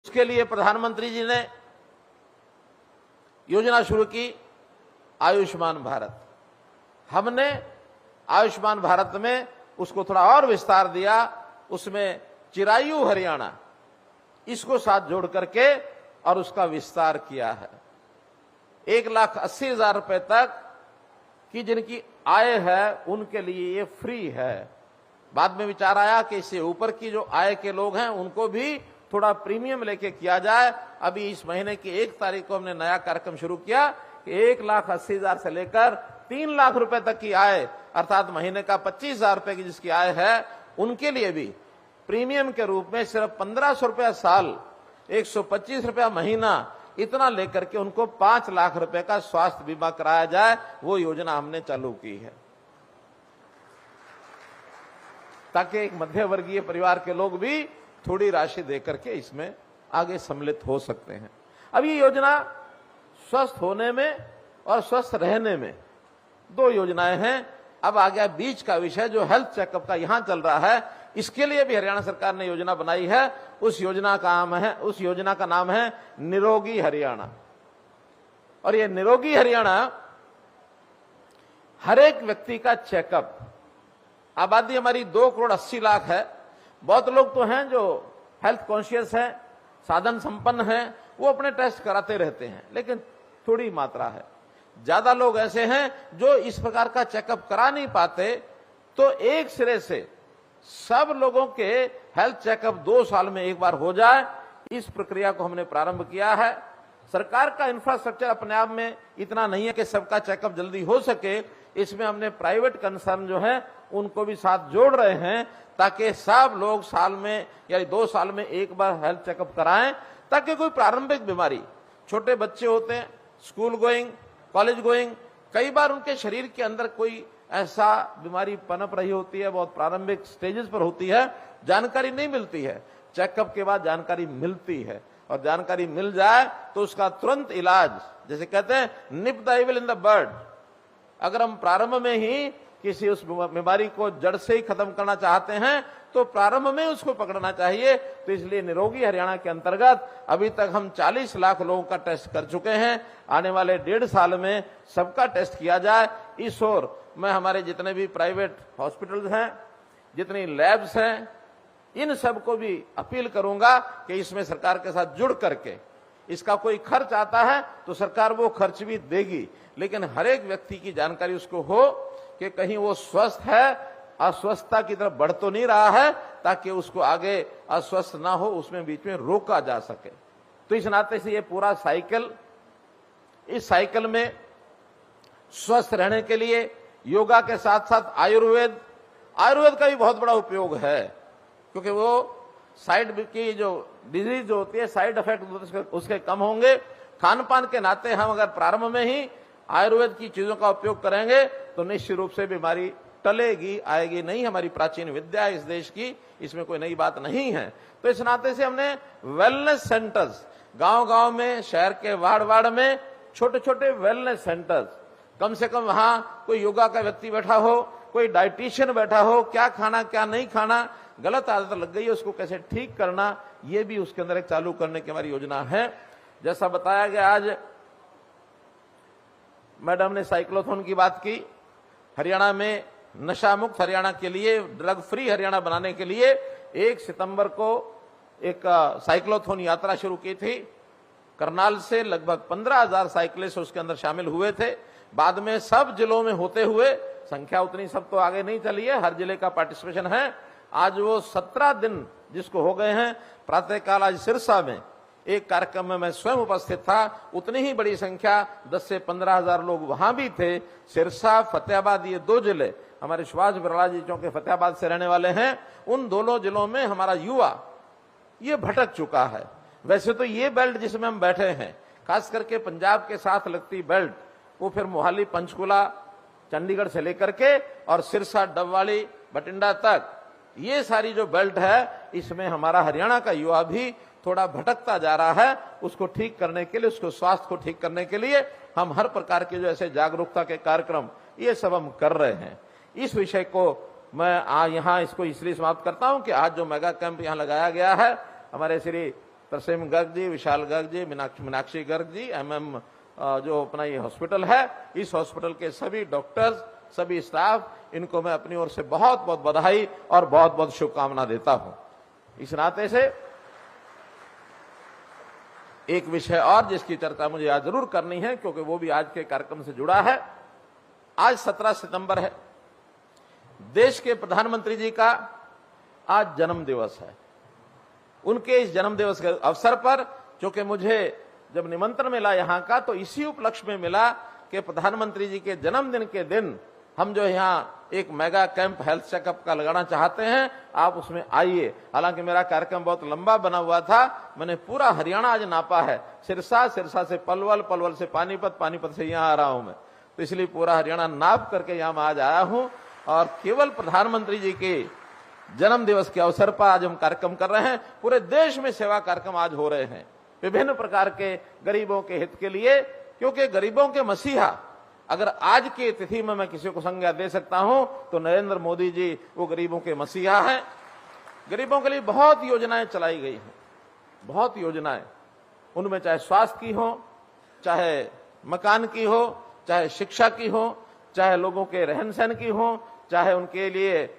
उसके लिए प्रधानमंत्री जी ने योजना शुरू की आयुष्मान भारत। हमने आयुष्मान भारत में उसको थोड़ा और विस्तार दिया, उसमें चिरायु हरियाणा इसको साथ जोड़ करके और उसका विस्तार किया है। 1,80,000 रुपए तक की जिनकी आय है उनके लिए ये फ्री है। बाद में विचार आया कि इससे ऊपर की जो आय के लोग हैं उनको भी थोड़ा प्रीमियम लेके किया जाए। अभी इस महीने की 1 तारीख को हमने नया कार्यक्रम शुरू किया कि 1,80,000 से लेकर 3 लाख रुपए तक की आय अर्थात महीने का 25,000 रुपए की जिसकी आय है उनके लिए भी प्रीमियम के रूप में सिर्फ 1,500 रुपया साल, 125 रुपया महीना इतना लेकर के उनको 5 लाख रुपए का स्वास्थ्य बीमा कराया जाए। वो योजना हमने चालू की है ताकि एक मध्य वर्गीय परिवार के लोग भी थोड़ी राशि देकर के इसमें आगे सम्मिलित हो सकते हैं। अब ये योजना स्वस्थ होने में और स्वस्थ रहने में 2 योजनाएं हैं। अब आ गया बीच का विषय जो हेल्थ चेकअप का यहां चल रहा है। इसके लिए भी हरियाणा सरकार ने योजना बनाई है। उस योजना का नाम है निरोगी हरियाणा। और ये निरोगी हरियाणा हर एक व्यक्ति का चेकअप, आबादी हमारी 2,80,00,000 है। बहुत लोग तो हैं जो हेल्थ कॉन्शियस हैं, साधन संपन्न हैं, वो अपने टेस्ट कराते रहते हैं, लेकिन थोड़ी मात्रा है। ज्यादा लोग ऐसे हैं जो इस प्रकार का चेकअप करा नहीं पाते। तो एक सिरे से सब लोगों के हेल्थ चेकअप 2 साल में एक बार हो जाए, इस प्रक्रिया को हमने प्रारंभ किया है। सरकार का इंफ्रास्ट्रक्चर अपने आप में इतना नहीं है कि सबका चेकअप जल्दी हो सके। इसमें हमने प्राइवेट कंसर्न जो है उनको भी साथ जोड़ रहे हैं ताकि सब लोग साल में या 2 साल में एक बार हेल्थ चेकअप कराएं, ताकि कोई प्रारंभिक बीमारी, छोटे बच्चे होते हैं स्कूल गोइंग, कॉलेज गोइंग, कई बार उनके शरीर के अंदर कोई ऐसा बीमारी पनप रही होती है, बहुत प्रारंभिक स्टेजेस पर होती है, जानकारी नहीं मिलती है। चेकअप के बाद जानकारी मिलती है और जानकारी मिल जाए तो उसका तुरंत इलाज, जैसे कहते हैं निप the evil in the bird. अगर हम प्रारंभ में ही किसी उस बीमारी को जड़ से ही खत्म करना चाहते हैं तो प्रारंभ में उसको पकड़ना चाहिए। तो इसलिए निरोगी हरियाणा के अंतर्गत अभी तक हम 40 लाख लोगों का टेस्ट कर चुके हैं। आने वाले 1.5 साल में सबका टेस्ट किया जाए। इस ओर मैं हमारे जितने भी प्राइवेट हॉस्पिटल्स हैं, जितनी लैब्स हैं, इन सबको भी अपील करूंगा कि इसमें सरकार के साथ जुड़ करके इसका कोई खर्च आता है तो सरकार वो खर्च भी देगी, लेकिन हर एक व्यक्ति की जानकारी उसको हो कि कहीं वो स्वस्थ है, अस्वस्थता की तरफ बढ़ तो नहीं रहा है, ताकि उसको आगे अस्वस्थ ना हो, उसमें बीच में रोका जा सके। तो इस नाते से ये पूरा साइकिल, इस साइकिल में स्वस्थ रहने के लिए योगा के साथ साथ आयुर्वेद का भी बहुत बड़ा उपयोग है, क्योंकि वो साइड की जो डिजीज जो होती है, साइड इफेक्ट उसके कम होंगे। खान पान के नाते हम अगर प्रारंभ में ही आयुर्वेद की चीजों का उपयोग करेंगे तो निश्चित रूप से बीमारी टलेगी, आएगी नहीं। हमारी प्राचीन विद्या है इस देश की, इसमें कोई नई बात नहीं है। तो इस नाते से हमने वेलनेस सेंटर्स गांव-गांव में, शहर के वार्ड में छोटे-छोटे वेलनेस सेंटर्स, कम से कम वहां कोई योगा का व्यक्ति बैठा हो, कोई डाइटिशियन बैठा हो, क्या खाना क्या नहीं खाना, गलत आदत लग गई है उसको कैसे ठीक करना, ये भी उसके अंदर एक चालू करने की हमारी योजना है। जैसा बताया गया, आज मैडम ने साइक्लोथॉन की बात की। हरियाणा में नशा मुक्त हरियाणा के लिए, ड्रग फ्री हरियाणा बनाने के लिए 1 सितंबर को एक साइक्लोथॉन यात्रा शुरू की थी। करनाल से लगभग 15,000 साइकिलिस्ट उसके अंदर शामिल हुए थे। बाद में सब जिलों में होते हुए, संख्या उतनी सब तो आगे नहीं चली है, हर जिले का पार्टिसिपेशन है। आज वो 17 दिन जिसको हो गए हैं। प्रातःकाल आज सिरसा में एक कार्यक्रम में मैं स्वयं उपस्थित था। उतनी ही बड़ी संख्या 10 से 15,000 लोग वहां भी थे। सिरसा, फतेहाबाद, ये 2 जिले हमारे सुभाष बराला जी चौंके फतेहाबाद से रहने वाले हैं। उन दोनों जिलों में हमारा युवा ये भटक चुका है। वैसे तो ये बेल्ट जिसमें हम बैठे हैं, खास करके पंजाब के साथ लगती बेल्ट, वो फिर मोहाली, पंचकुला, चंडीगढ़ से लेकर के और सिरसा, डबवाली, बठिंडा तक, ये सारी जो बेल्ट है, इसमें हमारा हरियाणा का युवा भी थोड़ा भटकता जा रहा है। उसको ठीक करने के लिए, उसको स्वास्थ्य को ठीक करने के लिए हम हर प्रकार के जो ऐसे जागरूकता के कार्यक्रम ये सब हम कर रहे हैं। इस विषय को मैं यहाँ इसको इसलिए समाप्त करता हूं कि आज जो मेगा कैंप यहाँ लगाया गया है, हमारे श्री तरसेम गर्ग जी, विशाल गर्ग जी, मीनाक्षी गर्ग जी, MM जो अपना ये हॉस्पिटल है, इस हॉस्पिटल के सभी डॉक्टर्स, सभी स्टाफ, इनको मैं अपनी ओर से बहुत बहुत बधाई और बहुत बहुत शुभकामना देता हूं। इस नाते से एक विषय और जिसकी चर्चा मुझे आज जरूर करनी है, क्योंकि वो भी आज के कार्यक्रम से जुड़ा है। आज 17 सितंबर है, देश के प्रधानमंत्री जी का आज जन्म दिवस है। उनके इस जन्म दिवस के अवसर पर, चूंकि मुझे जब निमंत्रण मिला यहां का, तो इसी उपलक्ष्य में मिला कि प्रधानमंत्री जी के जन्मदिन के दिन हम जो यहाँ एक मेगा कैंप हेल्थ चेकअप का लगाना चाहते हैं, आप उसमें आइए। हालांकि मेरा कार्यक्रम बहुत लंबा बना हुआ था, मैंने पूरा हरियाणा आज नापा है, सिरसा, सिरसा से पलवल, पलवल से पानीपत, पानीपत से यहाँ आ रहा हूं मैं, तो इसलिए पूरा हरियाणा नाप करके यहाँ मैं आज आया हूं। और केवल प्रधानमंत्री जी के जन्म दिवस के अवसर पर आज हम कार्यक्रम कर रहे हैं। पूरे देश में सेवा कार्यक्रम आज हो रहे हैं, विभिन्न प्रकार के गरीबों के हित के लिए, क्योंकि गरीबों के मसीहा अगर आज की तिथि में मैं किसी को संज्ञा दे सकता हूं तो नरेंद्र मोदी जी वो गरीबों के मसीहा हैं। गरीबों के लिए बहुत योजनाएं चलाई गई हैं, बहुत योजनाएं, उनमें चाहे स्वास्थ्य की हो, चाहे मकान की हो, चाहे शिक्षा की हो, चाहे लोगों के रहन सहन की हो, चाहे उनके लिए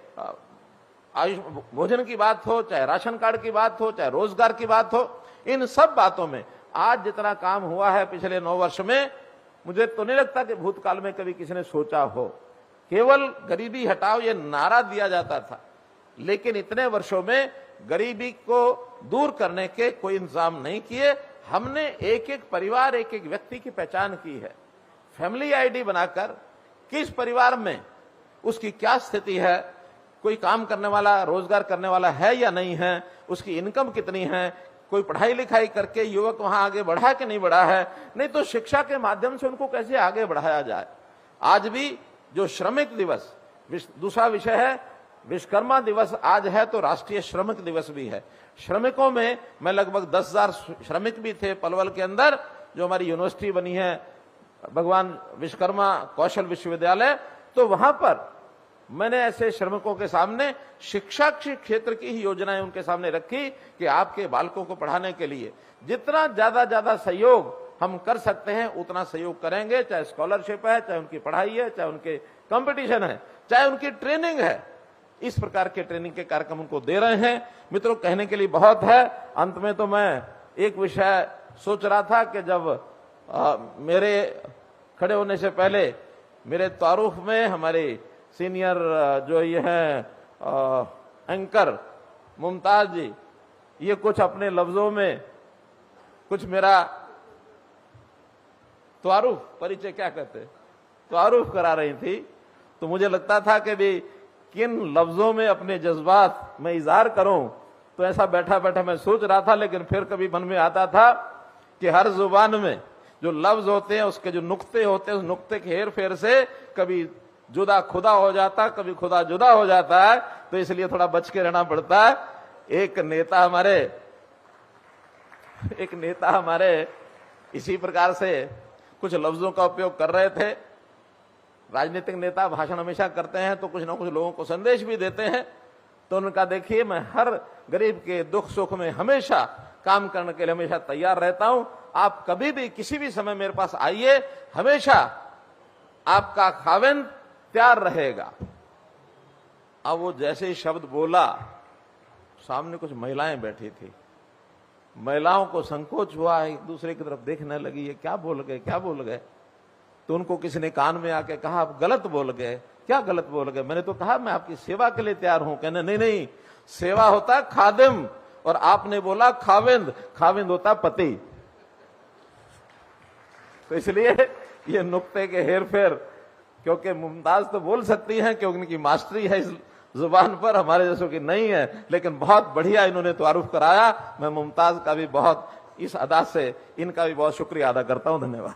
आयुष भोजन की बात हो, चाहे राशन कार्ड की बात हो, चाहे रोजगार की बात हो, इन सब बातों में आज जितना काम हुआ है पिछले 9 वर्ष में, मुझे तो नहीं लगता कि भूतकाल में कभी किसी ने सोचा हो। केवल गरीबी हटाओ ये नारा दिया जाता था, लेकिन इतने वर्षों में गरीबी को दूर करने के कोई इंतजाम नहीं किए। हमने एक एक परिवार, एक एक व्यक्ति की पहचान की है, फैमिली आईडी बनाकर किस परिवार में उसकी क्या स्थिति है, कोई काम करने वाला, रोजगार करने वाला है या नहीं है, उसकी इनकम कितनी है, कोई पढ़ाई लिखाई करके युवक वहां आगे बढ़ा कि नहीं बढ़ा है, नहीं तो शिक्षा के माध्यम से उनको कैसे आगे बढ़ाया जाए। आज भी जो श्रमिक दिवस, दूसरा विषय है विश्वकर्मा दिवस आज है, तो राष्ट्रीय श्रमिक दिवस भी है। श्रमिकों में मैं लगभग 10,000 श्रमिक भी थे पलवल के अंदर, जो हमारी यूनिवर्सिटी बनी है भगवान विश्वकर्मा कौशल विश्वविद्यालय, तो वहां पर मैंने ऐसे श्रमिकों के सामने शिक्षा के क्षेत्र की ही योजनाएं उनके सामने रखी कि आपके बालकों को पढ़ाने के लिए जितना ज्यादा सहयोग हम कर सकते हैं उतना सहयोग करेंगे, चाहे स्कॉलरशिप है, चाहे उनकी पढ़ाई है, चाहे उनके कंपटीशन है, चाहे उनकी ट्रेनिंग है। इस प्रकार के ट्रेनिंग के कार्यक्रम उनको दे रहे हैं। मित्रों, कहने के लिए बहुत है। अंत में तो मैं एक विषय सोच रहा था कि जब मेरे खड़े होने से पहले मेरे तारुफ में हमारे सीनियर जो ये हैं एंकर मुमताज जी, ये कुछ अपने लफ्जों में कुछ मेरा तारुफ, परिचय क्या कहते हैं, तारुफ करा रही थी, तो मुझे लगता था कि भी किन लफ्जों में अपने जज्बात में इजहार करूं, तो ऐसा बैठा बैठा मैं सोच रहा था। लेकिन फिर कभी मन में आता था कि हर जुबान में जो लफ्ज होते हैं, उसके जो नुक्ते होते हैं, उस नुक्ते के हेर फेर से कभी जुदा खुदा हो जाता, कभी खुदा जुदा हो जाता है, तो इसलिए थोड़ा बच के रहना पड़ता है। एक नेता हमारे इसी प्रकार से कुछ लफ्जों का उपयोग कर रहे थे। राजनीतिक नेता भाषण हमेशा करते हैं तो कुछ ना कुछ लोगों को संदेश भी देते हैं, तो उनका देखिए, मैं हर गरीब के दुख सुख में हमेशा काम करने के लिए हमेशा तैयार रहता हूं। आप कभी भी किसी भी समय मेरे पास आइए, हमेशा आपका खाविंद तैयार रहेगा। अब वो जैसे ही शब्द बोला, सामने कुछ महिलाएं बैठी थी, महिलाओं को संकोच हुआ, एक दूसरे की तरफ देखने लगी, ये क्या बोल गए, क्या बोल गए। तो उनको किसी ने कान में आके कहा, आप गलत बोल गए। क्या गलत बोल गए? मैंने तो कहा मैं आपकी सेवा के लिए तैयार हूं। कहने नहीं, सेवा होता है खादिम, और आपने बोला खाविंद, खाविंद होता पति। तो इसलिए ये नुक्ते के हेर फेर, क्योंकि मुमताज तो बोल सकती हैं क्योंकि उनकी मास्टरी है इस जुबान पर, हमारे जैसों की नहीं है, लेकिन बहुत बढ़िया इन्होंने तारुफ कराया। मैं मुमताज का भी बहुत, इस अदा से इनका भी बहुत शुक्रिया अदा करता हूं। धन्यवाद।